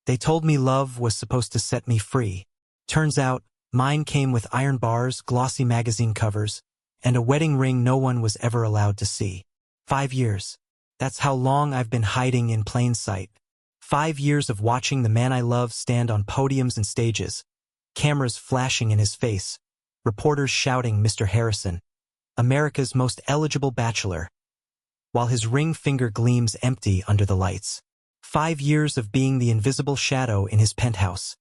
They told me love was supposed to set me free. Turns out, mine came with iron bars, glossy magazine covers, and a wedding ring no one was ever allowed to see. 5 years. That's how long I've been hiding in plain sight. 5 years of watching the man I love stand on podiums and stages, cameras flashing in his face, reporters shouting Mr. Harrison, America's most eligible bachelor, while his ring finger gleams empty under the lights. 5 years of being the invisible shadow in his penthouse,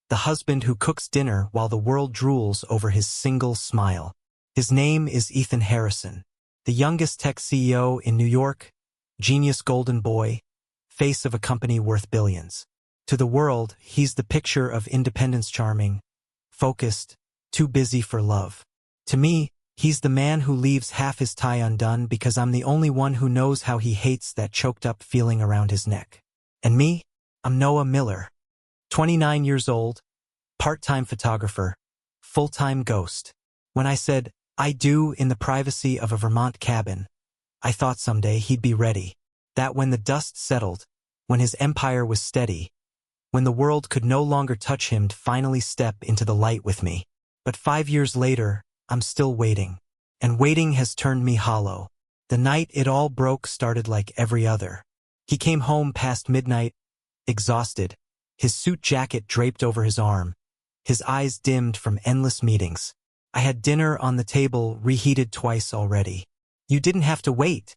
the husband who cooks dinner while the world drools over his single smile. His name is Ethan Harrison, the youngest tech CEO in New York, genius golden boy, face of a company worth billions. To the world, he's the picture of independence, charming, focused, too busy for love. To me, he's the man who leaves half his tie undone because I'm the only one who knows how he hates that choked-up feeling around his neck. And me? I'm Noah Miller, 29 years old, part-time photographer, full-time ghost. When I said, I do in the privacy of a Vermont cabin, I thought someday he'd be ready. That when the dust settled, when his empire was steady, when the world could no longer touch him, to finally step into the light with me. But 5 years later, I'm still waiting. And waiting has turned me hollow. The night it all broke started like every other. He came home past midnight, exhausted, his suit jacket draped over his arm, his eyes dimmed from endless meetings. I had dinner on the table, reheated twice already. You didn't have to wait,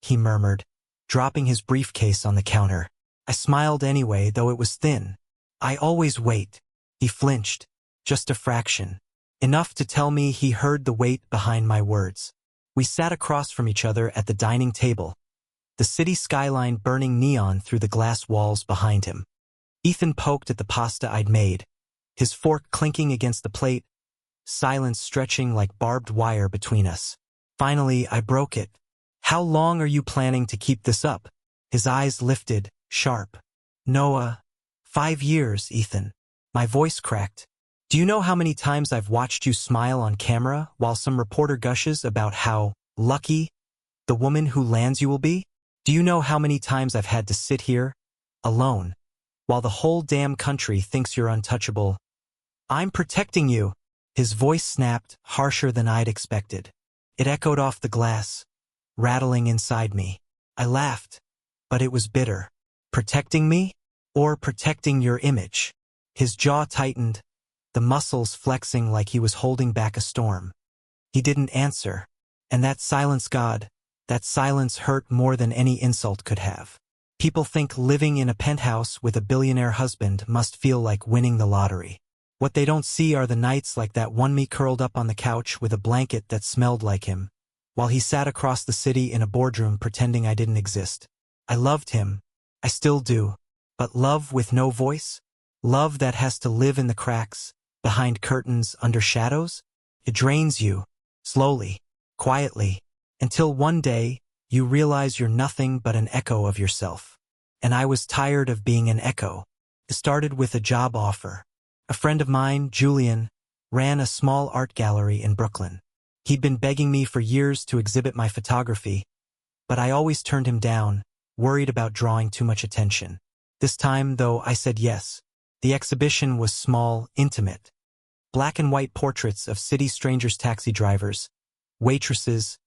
he murmured, dropping his briefcase on the counter. I smiled anyway, though it was thin. I always wait. He flinched, just a fraction. Enough to tell me he heard the weight behind my words. We sat across from each other at the dining table, the city skyline burning neon through the glass walls behind him. Ethan poked at the pasta I'd made, his fork clinking against the plate, silence stretching like barbed wire between us. Finally, I broke it. How long are you planning to keep this up? His eyes lifted, sharp. Noah. 5 years, Ethan. My voice cracked. Do you know how many times I've watched you smile on camera while some reporter gushes about how lucky the woman who lands you will be? Do you know how many times I've had to sit here, alone, while the whole damn country thinks you're untouchable? I'm protecting you. His voice snapped, harsher than I'd expected. It echoed off the glass, rattling inside me. I laughed, but it was bitter. Protecting me? Or protecting your image? His jaw tightened, the muscles flexing like he was holding back a storm. He didn't answer, and that silence, God, that silence hurt more than any insult could have. People think living in a penthouse with a billionaire husband must feel like winning the lottery. What they don't see are the nights like that one, me curled up on the couch with a blanket that smelled like him, while he sat across the city in a boardroom pretending I didn't exist. I loved him. I still do. But love with no voice? Love that has to live in the cracks, behind curtains, under shadows? It drains you, slowly, quietly, until one day, you realize you're nothing but an echo of yourself. And I was tired of being an echo. It started with a job offer. A friend of mine, Julian, ran a small art gallery in Brooklyn. He'd been begging me for years to exhibit my photography, but I always turned him down, worried about drawing too much attention. This time, though, I said yes. The exhibition was small, intimate. Black and white portraits of city strangers, taxi drivers, waitresses,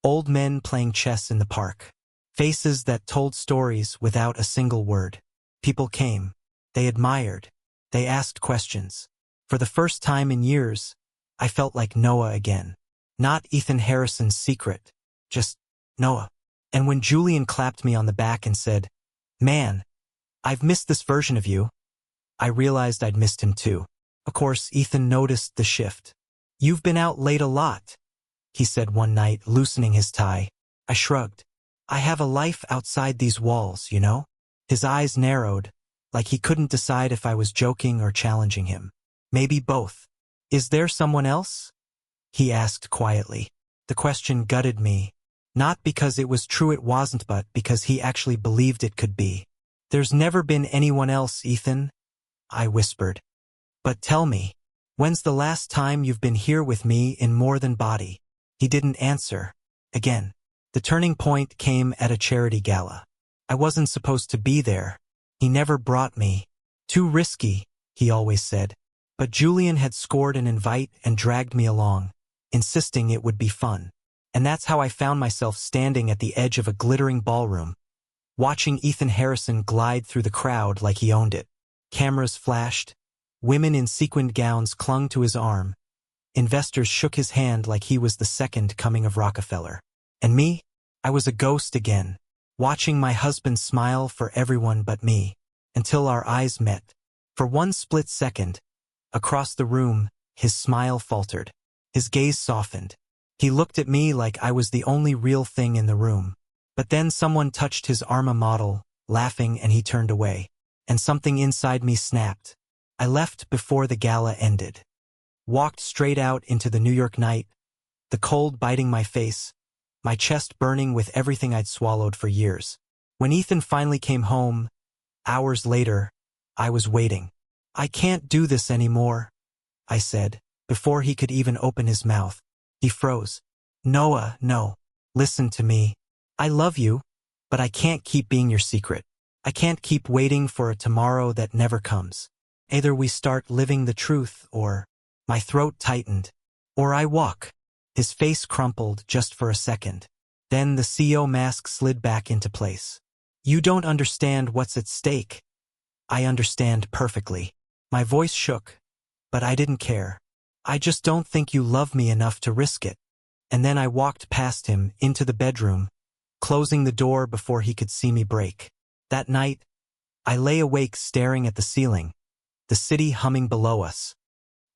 old men playing chess in the park. Faces that told stories without a single word. People came. They admired. They asked questions. For the first time in years, I felt like Noah again. Not Ethan Harrison's secret, just Noah. And when Julian clapped me on the back and said, "Man, I've missed this version of you," I realized I'd missed him too. Of course, Ethan noticed the shift. "You've been out late a lot," he said one night, loosening his tie. I shrugged. "I have a life outside these walls, you know?" His eyes narrowed, like he couldn't decide if I was joking or challenging him. "Maybe both." "Is there someone else?" he asked quietly. The question gutted me, not because it was true it wasn't, but because he actually believed it could be. "There's never been anyone else, Ethan," I whispered. "But tell me, when's the last time you've been here with me in more than body?" He didn't answer. Again. The turning point came at a charity gala. I wasn't supposed to be there. He never brought me. Too risky, he always said. But Julian had scored an invite and dragged me along, insisting it would be fun. And that's how I found myself standing at the edge of a glittering ballroom, watching Ethan Harrison glide through the crowd like he owned it. Cameras flashed, women in sequined gowns clung to his arm, investors shook his hand like he was the second coming of Rockefeller. And me? I was a ghost again, watching my husband smile for everyone but me, until our eyes met. For one split second, across the room, his smile faltered. His gaze softened. He looked at me like I was the only real thing in the room. But then someone touched his arm model, laughing, and he turned away. And something inside me snapped. I left before the gala ended. Walked straight out into the New York night, the cold biting my face, my chest burning with everything I'd swallowed for years. When Ethan finally came home, hours later, I was waiting. "I can't do this anymore," I said, before he could even open his mouth. He froze. "Noah, no. Listen to me. I love you, but I can't keep being your secret. I can't keep waiting for a tomorrow that never comes. Either we start living the truth or—" My throat tightened. "Or I walk." His face crumpled just for a second. Then the CEO mask slid back into place. "You don't understand what's at stake." "I understand perfectly." My voice shook, but I didn't care. "I just don't think you love me enough to risk it." And then I walked past him into the bedroom, closing the door before he could see me break. That night, I lay awake staring at the ceiling, the city humming below us.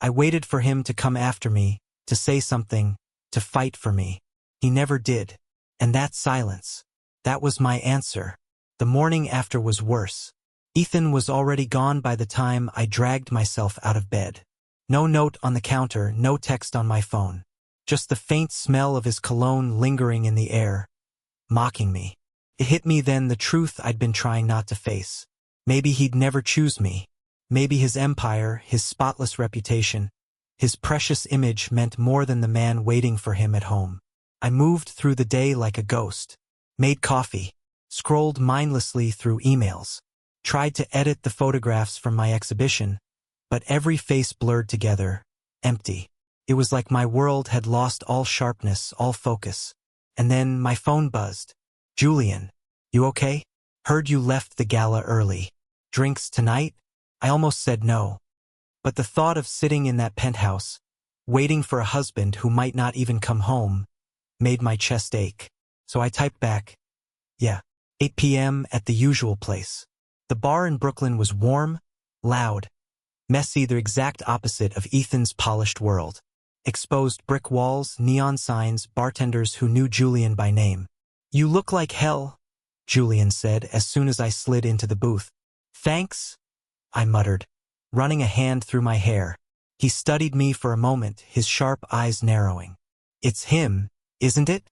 I waited for him to come after me, to say something, to fight for me. He never did. And that silence, that was my answer. The morning after was worse. Ethan was already gone by the time I dragged myself out of bed. No note on the counter, no text on my phone. Just the faint smell of his cologne lingering in the air, mocking me. It hit me then, the truth I'd been trying not to face. Maybe he'd never choose me. Maybe his empire, his spotless reputation, his precious image meant more than the man waiting for him at home. I moved through the day like a ghost, made coffee, scrolled mindlessly through emails, tried to edit the photographs from my exhibition, but every face blurred together, empty. It was like my world had lost all sharpness, all focus. And then my phone buzzed. "Julian, you okay? Heard you left the gala early. Drinks tonight?" I almost said no. But the thought of sitting in that penthouse, waiting for a husband who might not even come home, made my chest ache. So I typed back, "Yeah, 8 p.m. at the usual place." The bar in Brooklyn was warm, loud, messy, the exact opposite of Ethan's polished world. Exposed brick walls, neon signs, bartenders who knew Julian by name. "You look like hell," Julian said as soon as I slid into the booth. "Thanks," I muttered, running a hand through my hair. He studied me for a moment, his sharp eyes narrowing. "It's him, isn't it?"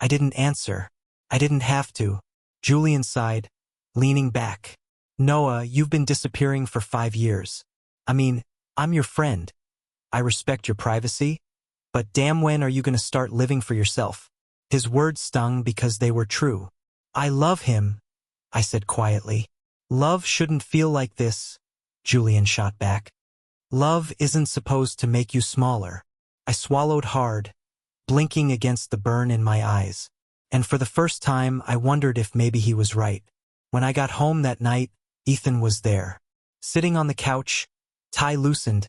I didn't answer. I didn't have to. Julian sighed, leaning back. "Noah, you've been disappearing for 5 years. I mean, I'm your friend. I respect your privacy, but damn, when are you going to start living for yourself?" His words stung because they were true. "I love him," I said quietly. "Love shouldn't feel like this," Julian shot back. "Love isn't supposed to make you smaller." I swallowed hard, blinking against the burn in my eyes. And for the first time, I wondered if maybe he was right. When I got home that night, Ethan was there. Sitting on the couch, tie loosened,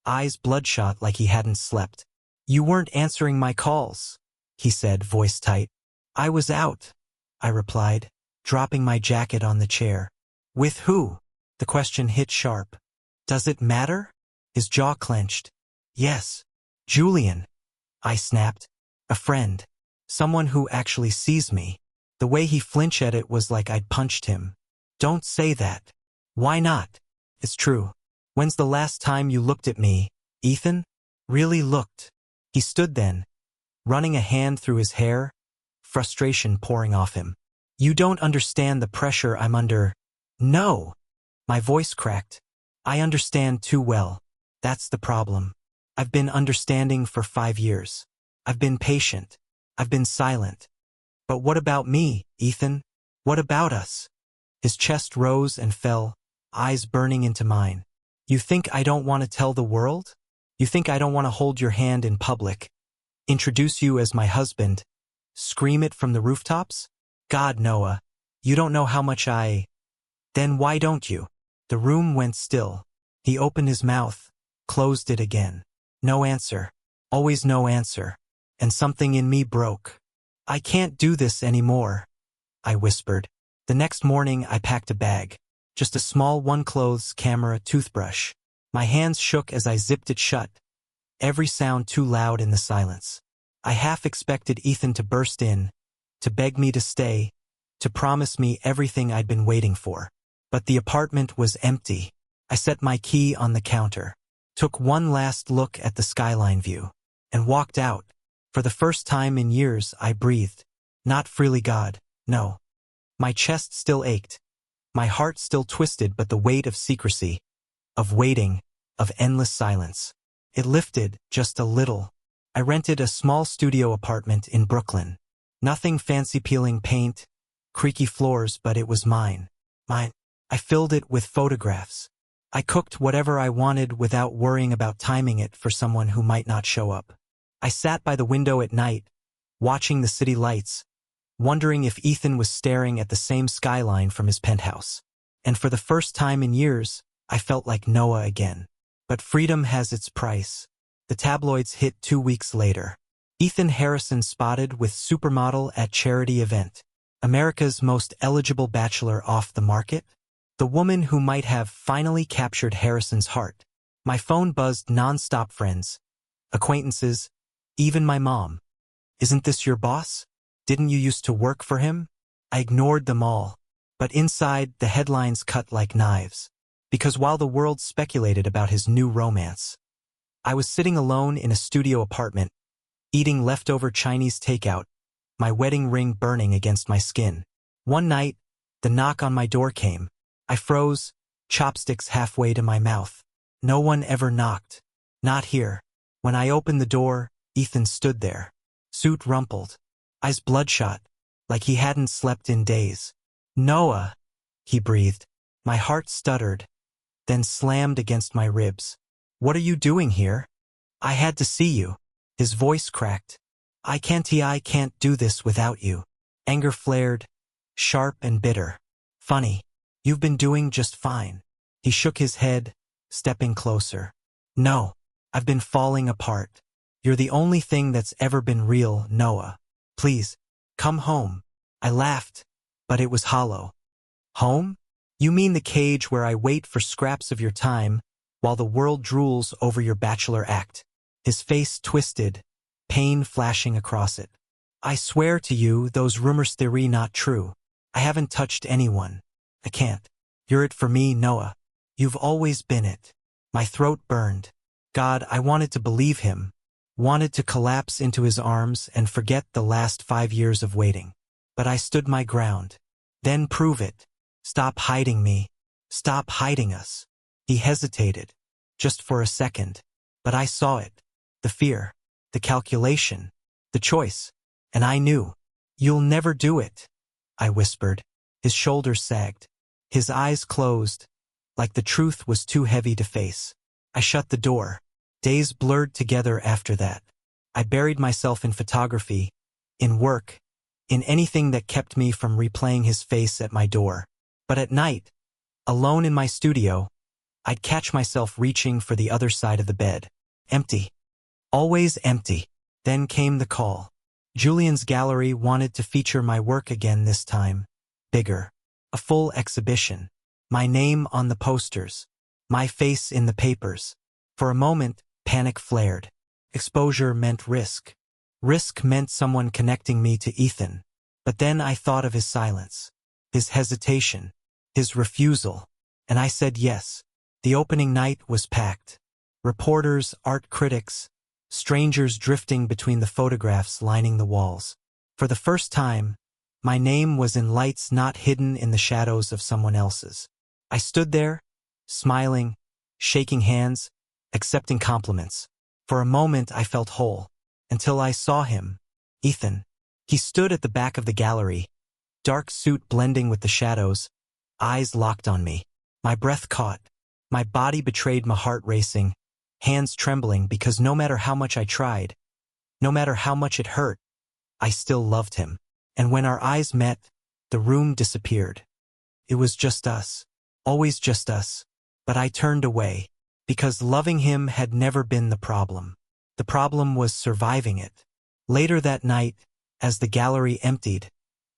eyes bloodshot like he hadn't slept. "You weren't answering my calls," he said, voice tight. "I was out," I replied, dropping my jacket on the chair. "With who?" The question hit sharp. "Does it matter?" His jaw clenched. "Yes, Julian," I snapped. "A friend. Someone who actually sees me." The way he flinched at it was like I'd punched him. "Don't say that." "Why not?" "It's true. When's the last time you looked at me, Ethan? Really looked?" He stood then, running a hand through his hair, frustration pouring off him. "You don't understand the pressure I'm under." "No." My voice cracked. "I understand too well. That's the problem. I've been understanding for 5 years. I've been patient. I've been silent. But what about me, Ethan? What about us?" His chest rose and fell, eyes burning into mine. You think I don't want to tell the world? You think I don't want to hold your hand in public, introduce you as my husband, scream it from the rooftops? God, Noah, you don't know how much I... Then why don't you? The room went still. He opened his mouth, closed it again. No answer. Always no answer. And something in me broke. I can't do this anymore, I whispered. The next morning I packed a bag. Just a small one-clothes camera toothbrush. My hands shook as I zipped it shut, every sound too loud in the silence. I half expected Ethan to burst in, to beg me to stay, to promise me everything I'd been waiting for. But the apartment was empty. I set my key on the counter, took one last look at the skyline view, and walked out. For the first time in years I breathed. Not freely, God, no. My chest still ached. My heart still twisted, but the weight of secrecy, of waiting, of endless silence. It lifted just a little. I rented a small studio apartment in Brooklyn. Nothing fancy, peeling paint, creaky floors, but it was mine. Mine. I filled it with photographs. I cooked whatever I wanted without worrying about timing it for someone who might not show up. I sat by the window at night, watching the city lights, wondering if Ethan was staring at the same skyline from his penthouse. And for the first time in years, I felt like Noah again. But freedom has its price. The tabloids hit 2 weeks later. Ethan Harrison spotted with supermodel at charity event. America's most eligible bachelor off the market? The woman who might have finally captured Harrison's heart. My phone buzzed non-stop. Friends, acquaintances, even my mom. Isn't this your boss? Didn't you used to work for him? I ignored them all. But inside, the headlines cut like knives. Because while the world speculated about his new romance, I was sitting alone in a studio apartment, eating leftover Chinese takeout, my wedding ring burning against my skin. One night, the knock on my door came. I froze, chopsticks halfway to my mouth. No one ever knocked. Not here. When I opened the door, Ethan stood there. Suit rumpled. Eyes bloodshot, like he hadn't slept in days. Noah, he breathed. My heart stuttered, then slammed against my ribs. What are you doing here? I had to see you. His voice cracked. I can't do this without you. Anger flared, sharp and bitter. Funny. You've been doing just fine. He shook his head, stepping closer. No, I've been falling apart. You're the only thing that's ever been real, Noah. Please, come home. I laughed, but it was hollow. Home? You mean the cage where I wait for scraps of your time while the world drools over your bachelor act? His face twisted, pain flashing across it. I swear to you, those rumors theory not true. I haven't touched anyone. I can't. You're it for me, Noah. You've always been it. My throat burned. God, I wanted to believe him. Wanted to collapse into his arms and forget the last 5 years of waiting. But I stood my ground. Then prove it. Stop hiding me. Stop hiding us. He hesitated, just for a second. But I saw it. The fear. The calculation. The choice. And I knew. You'll never do it, I whispered. His shoulders sagged. His eyes closed, like the truth was too heavy to face. I shut the door. Days blurred together after that. I buried myself in photography, in work, in anything that kept me from replaying his face at my door. But at night, alone in my studio, I'd catch myself reaching for the other side of the bed. Empty. Always empty. Then came the call. Julian's gallery wanted to feature my work again, this time. Bigger. A full exhibition. My name on the posters. My face in the papers. For a moment, panic flared. Exposure meant risk. Risk meant someone connecting me to Ethan. But then I thought of his silence. His hesitation. His refusal. And I said yes. The opening night was packed. Reporters, art critics, strangers drifting between the photographs lining the walls. For the first time, my name was in lights not hidden in the shadows of someone else's. I stood there, smiling, shaking hands, accepting compliments. For a moment I felt whole, until I saw him, Ethan. He stood at the back of the gallery, dark suit blending with the shadows, eyes locked on me. My breath caught. My body betrayed my heart racing, hands trembling because no matter how much I tried, no matter how much it hurt, I still loved him. And when our eyes met, the room disappeared. It was just us. Always just us. But I turned away, because loving him had never been the problem. The problem was surviving it. Later that night, as the gallery emptied,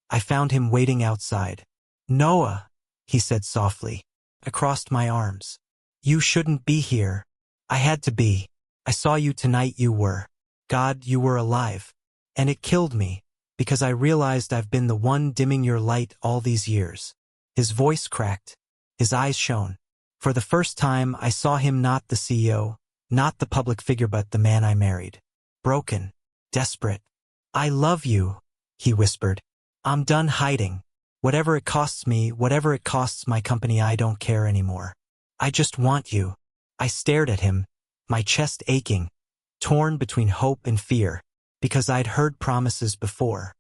I found him waiting outside. "Noah," he said softly. I crossed my arms. "You shouldn't be here." I had to be. "I saw you tonight, you were. God, you were alive. And it killed me, because I realized I've been the one dimming your light all these years." His voice cracked. His eyes shone. For the first time, I saw him not the CEO, not the public figure, but the man I married. Broken. Desperate. "I love you," he whispered. "I'm done hiding. Whatever it costs me, whatever it costs my company, I don't care anymore. I just want you." I stared at him, my chest aching, torn between hope and fear, because I'd heard promises before.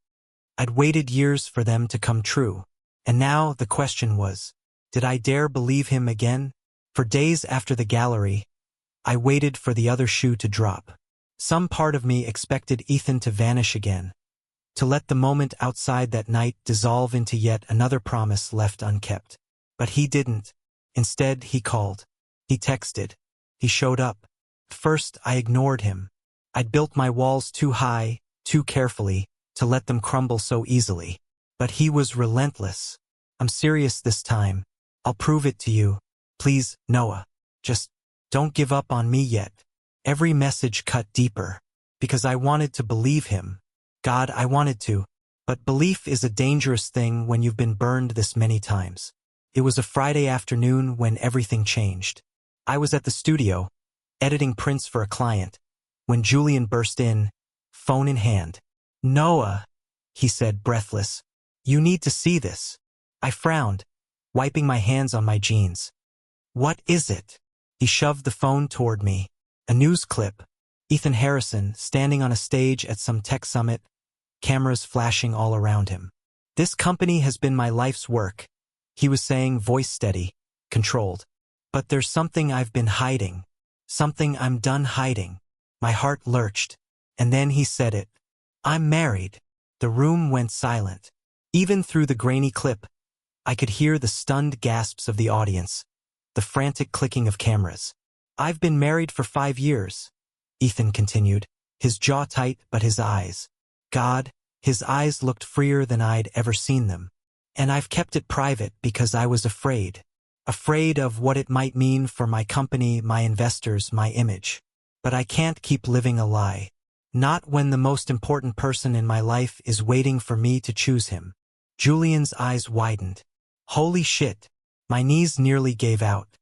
I'd waited years for them to come true. And now the question was, did I dare believe him again? For days after the gallery, I waited for the other shoe to drop. Some part of me expected Ethan to vanish again, to let the moment outside that night dissolve into yet another promise left unkept. But he didn't. Instead, he called. He texted. He showed up. First, I ignored him. I'd built my walls too high, too carefully, to let them crumble so easily. But he was relentless. "I'm serious this time. I'll prove it to you. Please, Noah. Just don't give up on me yet." Every message cut deeper, because I wanted to believe him. God, I wanted to. But belief is a dangerous thing when you've been burned this many times. It was a Friday afternoon when everything changed. I was at the studio, editing prints for a client, when Julian burst in, phone in hand. "Noah," he said, breathless. "You need to see this." I frowned, wiping my hands on my jeans. "What is it?" He shoved the phone toward me. A news clip. Ethan Harrison standing on a stage at some tech summit, cameras flashing all around him. "This company has been my life's work," he was saying, voice steady, controlled. "But there's something I've been hiding. Something I'm done hiding." My heart lurched. And then he said it. "I'm married." The room went silent. Even through the grainy clip, I could hear the stunned gasps of the audience, the frantic clicking of cameras. "I've been married for 5 years," Ethan continued, his jaw tight but his eyes. God, his eyes looked freer than I'd ever seen them. "And I've kept it private because I was afraid. Afraid of what it might mean for my company, my investors, my image. But I can't keep living a lie. Not when the most important person in my life is waiting for me to choose him." Julian's eyes widened. Holy shit. My knees nearly gave out.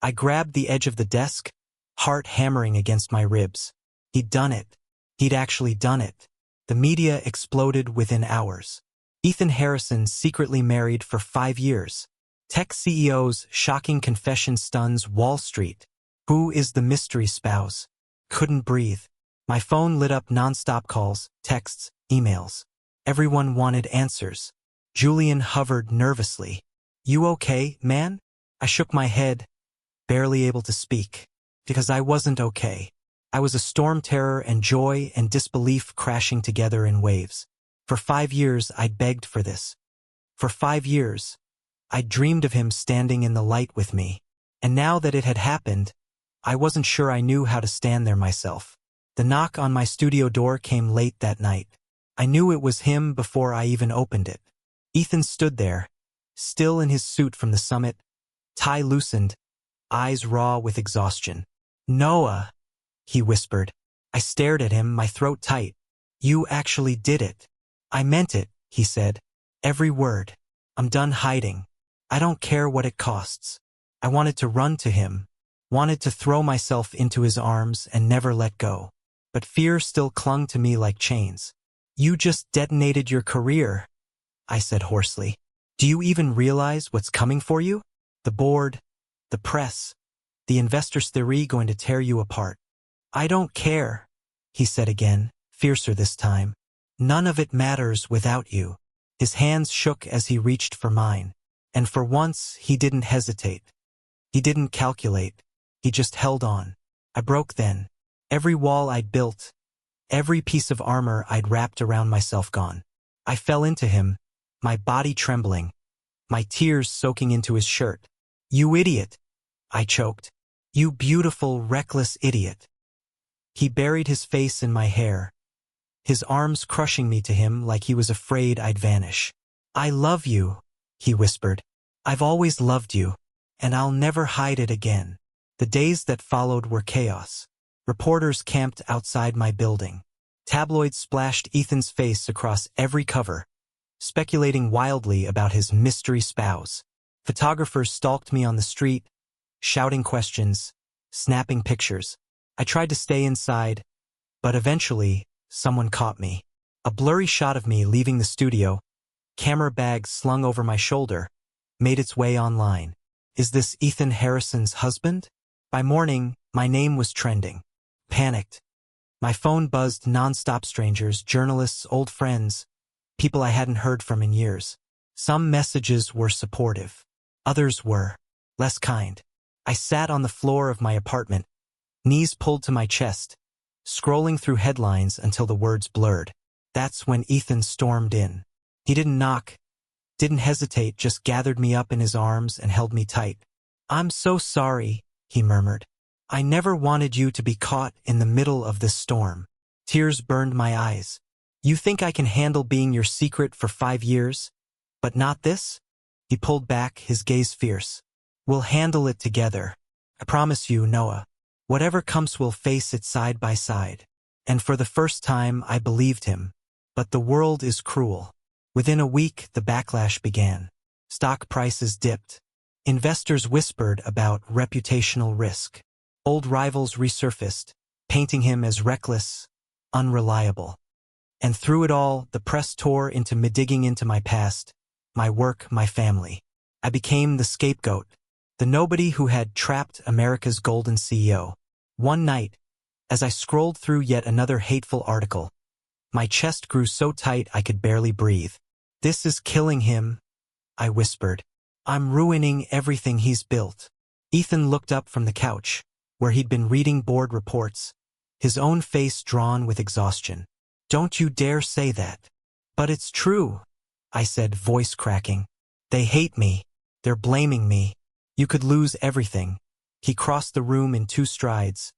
I grabbed the edge of the desk, heart hammering against my ribs. He'd done it. He'd actually done it. The media exploded within hours. Ethan Harrison secretly married for 5 years. Tech CEO's shocking confession stuns Wall Street. Who is the mystery spouse? Couldn't breathe. My phone lit up non-stop calls, texts, emails. Everyone wanted answers. Julian hovered nervously. "You okay, man?" I shook my head, barely able to speak. Because I wasn't okay. I was a storm terror and joy and disbelief crashing together in waves. For 5 years, I'd begged for this. For 5 years, I'd dreamed of him standing in the light with me. And now that it had happened, I wasn't sure I knew how to stand there myself. The knock on my studio door came late that night. I knew it was him before I even opened it. Ethan stood there, still in his suit from the summit, tie loosened, eyes raw with exhaustion. "Noah," he whispered. I stared at him, my throat tight. "You actually did it." "I meant it," he said. "Every word. I'm done hiding. I don't care what it costs." I wanted to run to him, wanted to throw myself into his arms and never let go. But fear still clung to me like chains. "You just detonated your career," I said hoarsely. "Do you even realize what's coming for you? The board, the press, the investors' theory going to tear you apart." "I don't care," he said again, fiercer this time. "None of it matters without you." His hands shook as he reached for mine. And for once, he didn't hesitate. He didn't calculate. He just held on. I broke then. Every wall I'd built, every piece of armor I'd wrapped around myself gone. I fell into him, my body trembling, my tears soaking into his shirt. "You idiot," I choked. "You beautiful, reckless idiot." He buried his face in my hair, his arms crushing me to him like he was afraid I'd vanish. "I love you," he whispered. "I've always loved you, and I'll never hide it again." The days that followed were chaos. Reporters camped outside my building. Tabloids splashed Ethan's face across every cover, speculating wildly about his mystery spouse. Photographers stalked me on the street, shouting questions, snapping pictures. I tried to stay inside, but eventually, someone caught me. A blurry shot of me leaving the studio, camera bag slung over my shoulder, made its way online. Is this Ethan Harrison's husband? By morning, my name was trending. Panicked. My phone buzzed nonstop, strangers, journalists, old friends, people I hadn't heard from in years. Some messages were supportive. Others were less kind. I sat on the floor of my apartment, knees pulled to my chest, scrolling through headlines until the words blurred. That's when Ethan stormed in. He didn't knock, didn't hesitate, just gathered me up in his arms and held me tight. "I'm so sorry," he murmured. "I never wanted you to be caught in the middle of this storm." Tears burned my eyes. "You think I can handle being your secret for 5 years? But not this?" He pulled back, his gaze fierce. "We'll handle it together. I promise you, Noah. Whatever comes, we'll face it side by side." And for the first time, I believed him. But the world is cruel. Within a week, the backlash began. Stock prices dipped. Investors whispered about reputational risk. Old rivals resurfaced, painting him as reckless, unreliable. And through it all, the press tore into me, digging into my past, my work, my family. I became the scapegoat, the nobody who had trapped America's golden CEO. One night, as I scrolled through yet another hateful article, my chest grew so tight I could barely breathe. "This is killing him," I whispered. "I'm ruining everything he's built." Ethan looked up from the couch, where he'd been reading board reports, his own face drawn with exhaustion. "Don't you dare say that." "But it's true," I said, voice cracking. "They hate me. They're blaming me. You could lose everything." He crossed the room in 2 strides,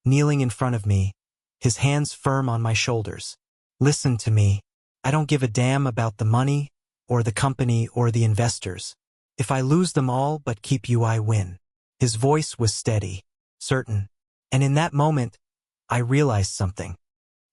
kneeling in front of me, his hands firm on my shoulders. "Listen to me. I don't give a damn about the money, or the company, or the investors. If I lose them all but keep you, I win." His voice was steady, certain. And in that moment, I realized something.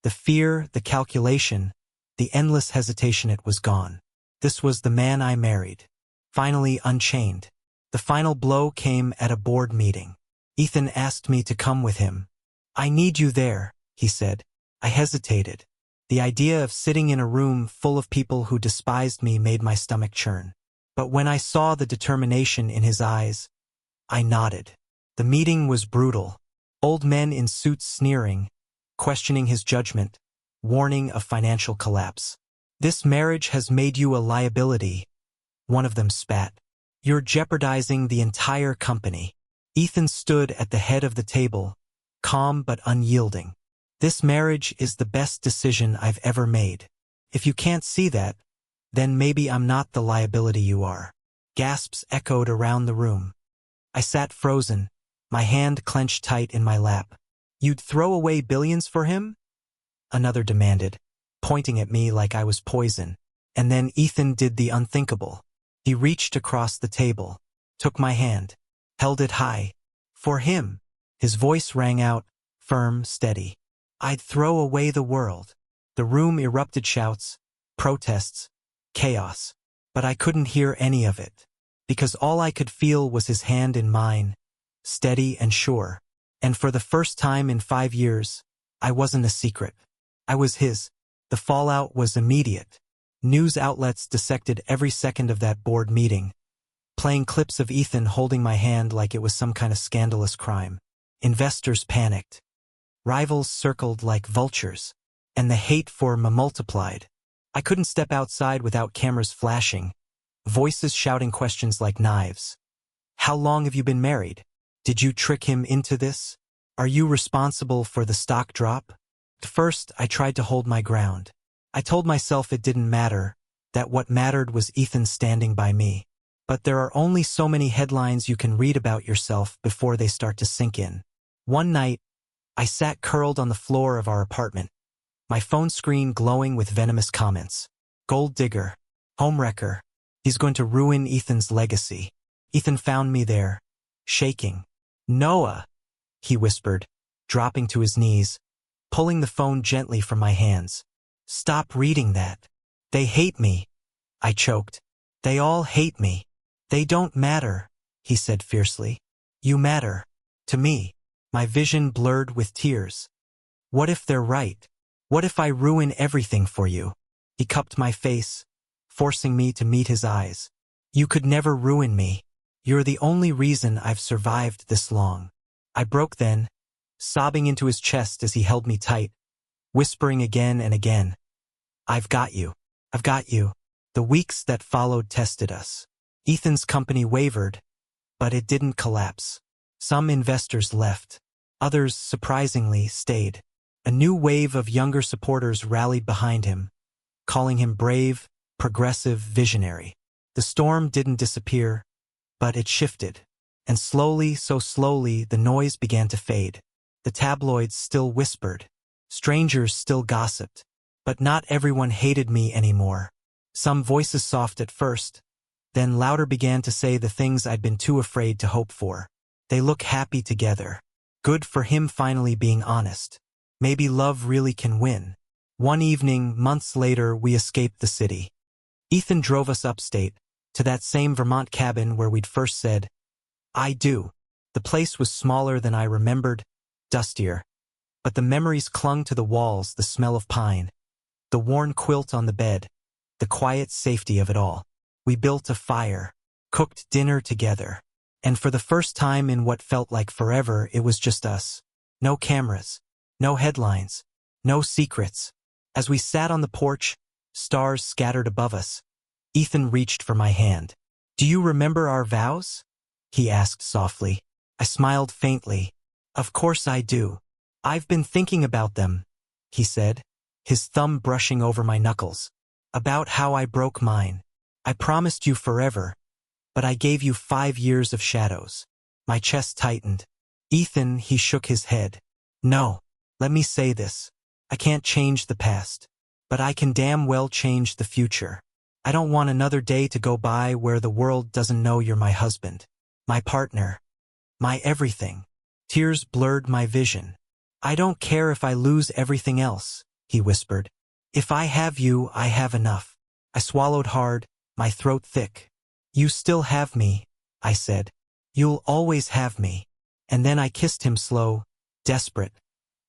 The fear, the calculation, the endless hesitation, it was gone. This was the man I married. Finally unchained. The final blow came at a board meeting. Ethan asked me to come with him. "I need you there," he said. I hesitated. The idea of sitting in a room full of people who despised me made my stomach churn. But when I saw the determination in his eyes, I nodded. The meeting was brutal. Old men in suits sneering, questioning his judgment, warning of financial collapse. "This marriage has made you a liability," one of them spat. "You're jeopardizing the entire company." Ethan stood at the head of the table, calm but unyielding. "This marriage is the best decision I've ever made. If you can't see that, then maybe I'm not the liability you are." Gasps echoed around the room. I sat frozen, my hand clenched tight in my lap. "You'd throw away billions for him?" another demanded, pointing at me like I was poison. And then Ethan did the unthinkable. He reached across the table, took my hand, held it high. "For him." His voice rang out, firm, steady. "I'd throw away the world." The room erupted, shouts, protests, chaos. But I couldn't hear any of it, because all I could feel was his hand in mine, steady and sure. And for the first time in 5 years, I wasn't a secret. I was his. The fallout was immediate. News outlets dissected every second of that board meeting, playing clips of Ethan holding my hand like it was some kind of scandalous crime. Investors panicked. Rivals circled like vultures, and the hate for me multiplied. I couldn't step outside without cameras flashing, voices shouting questions like knives. How long have you been married? Did you trick him into this? Are you responsible for the stock drop? At first, I tried to hold my ground. I told myself it didn't matter, that what mattered was Ethan standing by me. But there are only so many headlines you can read about yourself before they start to sink in. One night, I sat curled on the floor of our apartment, my phone screen glowing with venomous comments. Gold digger. Homewrecker. He's going to ruin Ethan's legacy. Ethan found me there, shaking. Noah, he whispered, dropping to his knees, pulling the phone gently from my hands. Stop reading that. They hate me, I choked. They all hate me. They don't matter, he said fiercely. You matter. To me. My vision blurred with tears. What if they're right? What if I ruin everything for you? He cupped my face, forcing me to meet his eyes. You could never ruin me. You're the only reason I've survived this long. I broke then, sobbing into his chest as he held me tight, whispering again and again. I've got you. I've got you. The weeks that followed tested us. Ethan's company wavered, but it didn't collapse. Some investors left. Others, surprisingly, stayed. A new wave of younger supporters rallied behind him, calling him brave, progressive, visionary. The storm didn't disappear, but it shifted. And slowly, so slowly, the noise began to fade. The tabloids still whispered. Strangers still gossiped. But not everyone hated me anymore. Some voices soft at first, then louder began to say the things I'd been too afraid to hope for. They look happy together. Good for him finally being honest. Maybe love really can win. One evening, months later, we escaped the city. Ethan drove us upstate, to that same Vermont cabin where we'd first said, I do. The place was smaller than I remembered, dustier. But the memories clung to the walls, the smell of pine, the worn quilt on the bed, the quiet safety of it all. We built a fire, cooked dinner together. And for the first time in what felt like forever, it was just us. No cameras, no headlines, no secrets. As we sat on the porch, stars scattered above us, Ethan reached for my hand. Do you remember our vows? He asked softly. I smiled faintly. Of course I do. I've been thinking about them, he said, his thumb brushing over my knuckles. About how I broke mine. I promised you forever, but I gave you 5 years of shadows. My chest tightened. Ethan, he shook his head. No, let me say this. I can't change the past, but I can damn well change the future. I don't want another day to go by where the world doesn't know you're my husband, my partner, my everything. Tears blurred my vision. I don't care if I lose everything else, he whispered. If I have you, I have enough. I swallowed hard, my throat thick. You still have me, I said. You'll always have me. And then I kissed him slow, desperate,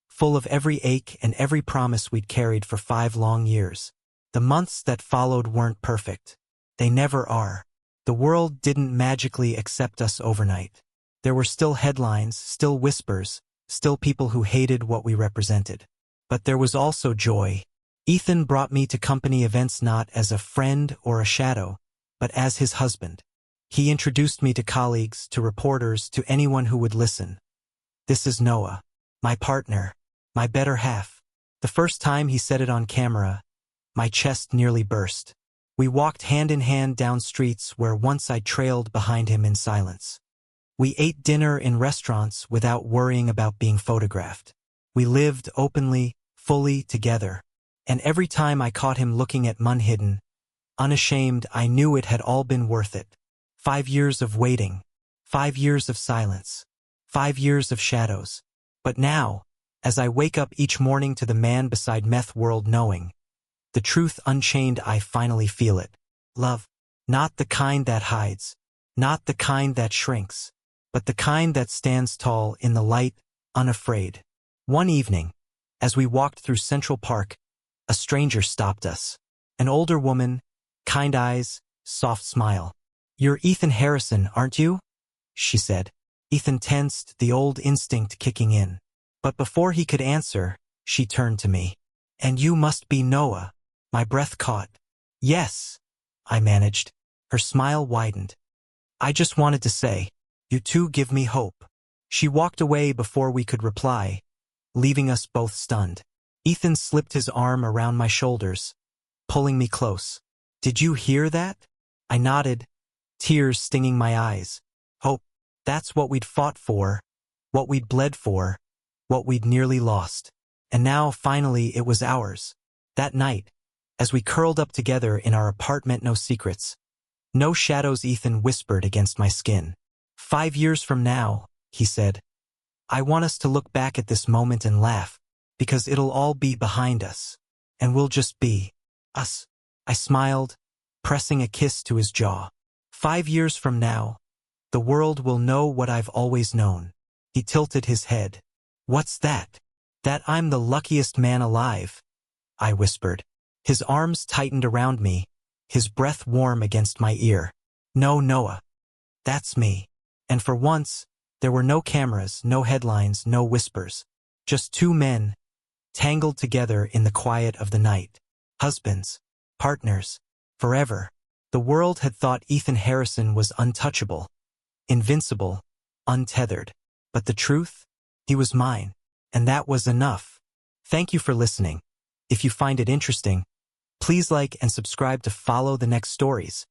full of every ache and every promise we'd carried for 5 long years. The months that followed weren't perfect. They never are. The world didn't magically accept us overnight. There were still headlines, still whispers, still people who hated what we represented. But there was also joy. Ethan brought me to company events not as a friend or a shadow, but as his husband. He introduced me to colleagues, to reporters, to anyone who would listen. This is Noah, my partner, my better half. The first time he said it on camera, my chest nearly burst. We walked hand in hand down streets where once I trailed behind him in silence. We ate dinner in restaurants without worrying about being photographed. We lived openly, fully together. And every time I caught him looking at Munhidden, unashamed, I knew it had all been worth it. 5 years of waiting, 5 years of silence, 5 years of shadows. But now, as I wake up each morning to the man beside Meth World knowing, the truth unchained, I finally feel it. Love. Not the kind that hides, not the kind that shrinks, but the kind that stands tall in the light, unafraid. One evening, as we walked through Central Park, a stranger stopped us. An older woman, kind eyes, soft smile. You're Ethan Harrison, aren't you? She said. Ethan tensed, the old instinct kicking in. But before he could answer, she turned to me. And you must be Noah. My breath caught. Yes, I managed. Her smile widened. I just wanted to say, You two give me hope. She walked away before we could reply, leaving us both stunned. Ethan slipped his arm around my shoulders, pulling me close. Did you hear that? I nodded, tears stinging my eyes. Hope. That's what we'd fought for, what we'd bled for, what we'd nearly lost. And now, finally, it was ours. That night, as we curled up together in our apartment, no secrets, no shadows, Ethan whispered against my skin. 5 years from now, he said, I want us to look back at this moment and laugh, because it'll all be behind us, and we'll just be us. I smiled, pressing a kiss to his jaw. 5 years from now, the world will know what I've always known. He tilted his head. What's that? That I'm the luckiest man alive, I whispered. His arms tightened around me, his breath warm against my ear. No, Noah. That's me. And for once, there were no cameras, no headlines, no whispers. Just two men, tangled together in the quiet of the night. Husbands, partners, forever. The world had thought Ethan Harrison was untouchable, invincible, untethered. But the truth? He was mine. And that was enough. Thank you for listening. If you find it interesting, please like and subscribe to follow the next stories.